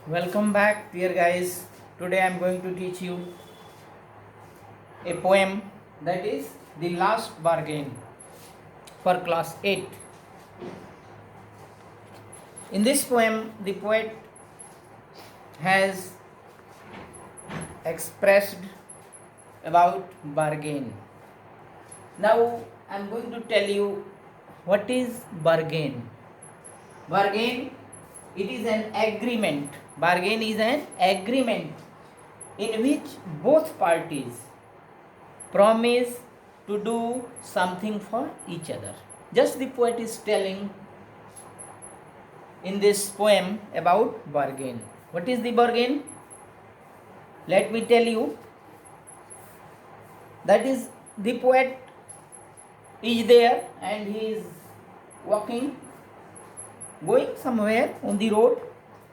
Welcome back, dear guys. Today I am going to teach you a poem that is The Last Bargain for class 8. In this poem, the poet has expressed about bargain. Now I am going to tell you what is bargain. Bargain, it is an agreement. Bargain is an agreement in which both parties promise to do something for each other. Just the poet is telling in this poem about bargain. What is the bargain? Let me tell you. That is, the poet is there and he is walking, going somewhere on the road.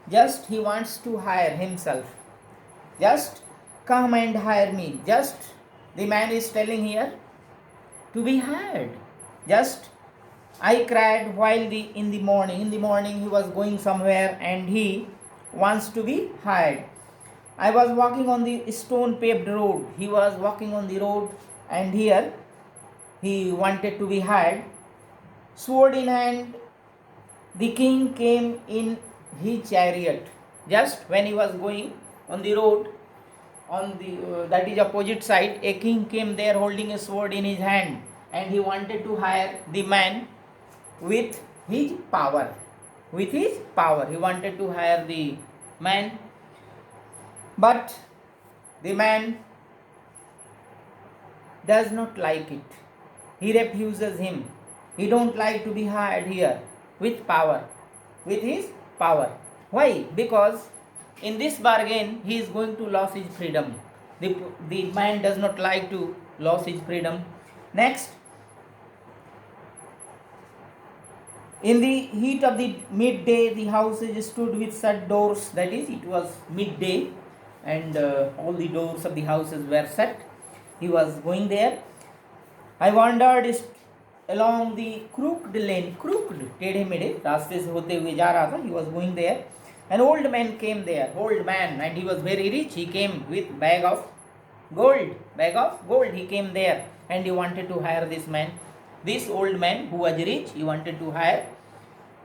Just he wants to hire himself. Just come and hire me. Just the man is telling here to be hired. Just I cried while in the morning he was going somewhere and he wants to be hired. I was walking on the stone paved road. He was walking on the road and here he wanted to be hired. Sword in hand, the king came in his chariot. Just when he was going on the road, on the that is opposite side, a king came there holding a sword in his hand and he wanted to hire the man with his power. With his power, he wanted to hire the man, but the man does not like it. He refuses him. He don't like to be hired here with power, with his power. Why? Because in this bargain he is going to lose his freedom. The man does not like to lose his freedom. Next, in the heat of the midday, the houses stood with shut doors. That is, it was midday and all the doors of the houses were shut. He was going there. I wandered along the crooked lane. Crooked, टेढ़े मेढ़े रास्ते से होते हुए जा रहा था. He was going there. An old man came there. Old man, and he was very rich. He came with bag of gold. Bag of gold. He came there and he wanted to hire this man. This old man who was rich, he wanted to hire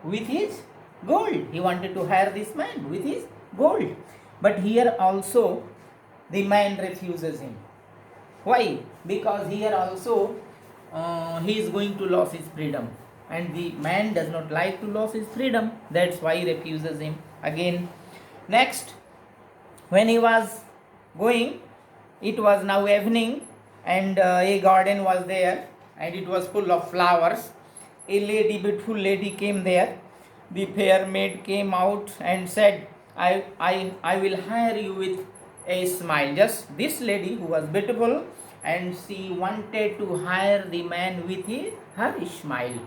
with his gold. He wanted to hire this man with his gold. But here also the man refuses him. Why? Because here also he is going to lose his freedom. And the man does not like to lose his freedom. That's why he refuses him again. Next, when he was going, it was now evening and a garden was there and it was full of flowers. A lady, beautiful lady came there. The fair maid came out and said, I will hire you with a smile. Just this lady who was beautiful and she wanted to hire the man with her smile.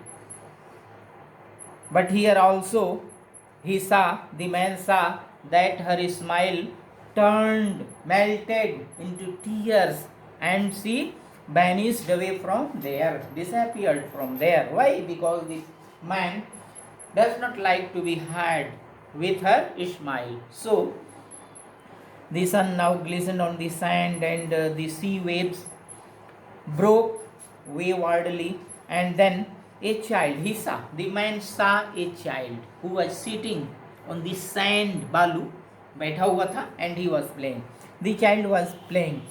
But here also the man saw that her smile turned, melted into tears and she vanished away from there, disappeared from there. Why? Because the man does not like to be hired with her smile. So the sun now glistened on the sand and the sea waves broke waywardly, and then a child, the man saw a child who was sitting on the sand, balu, बैठा हुआ था and he was playing. The child was playing.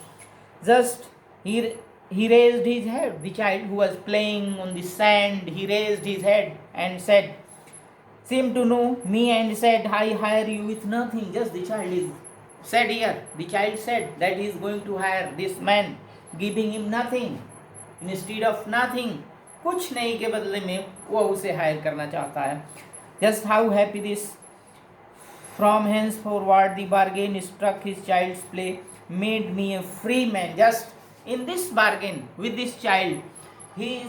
Just he raised his head. The child who was playing on the sand, he raised his head and seemed to know me and said, I hire you with nothing. Just the child is said here. The child said that he is going to hire this man, giving him nothing. Instead of nothing, कुछ नहीं के बदले में वो उसे higher करना चाहता है. Just how happy this. From henceforward the bargain struck his child's play, made me a free man. Just in this bargain with this child, he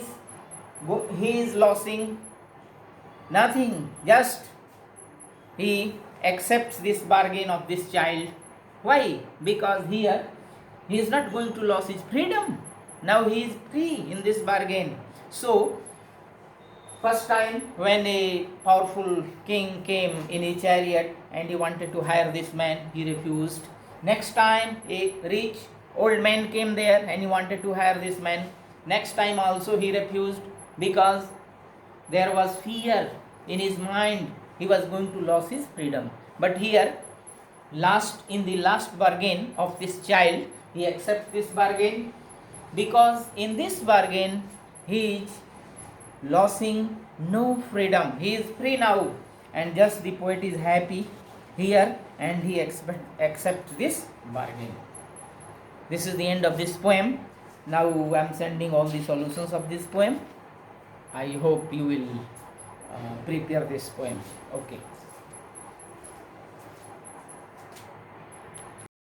is losing nothing. Just he accepts this bargain of this child. Why? Because here he is not going to lose his freedom. Now he is free in this bargain. So First time when a powerful king came in a chariot and he wanted to hire this man, he refused. Next time a rich old man came there and he wanted to hire this man. Next time also he refused because there was fear in his mind. He was going to lose his freedom. But here, in the last bargain of this child, he accepts this bargain because in this bargain he is losing no freedom. He is free now, and just the poet is happy here and he accepts this bargain. This is the end of this poem. Now I am sending all the solutions of this poem. I hope you will prepare this poem. Okay.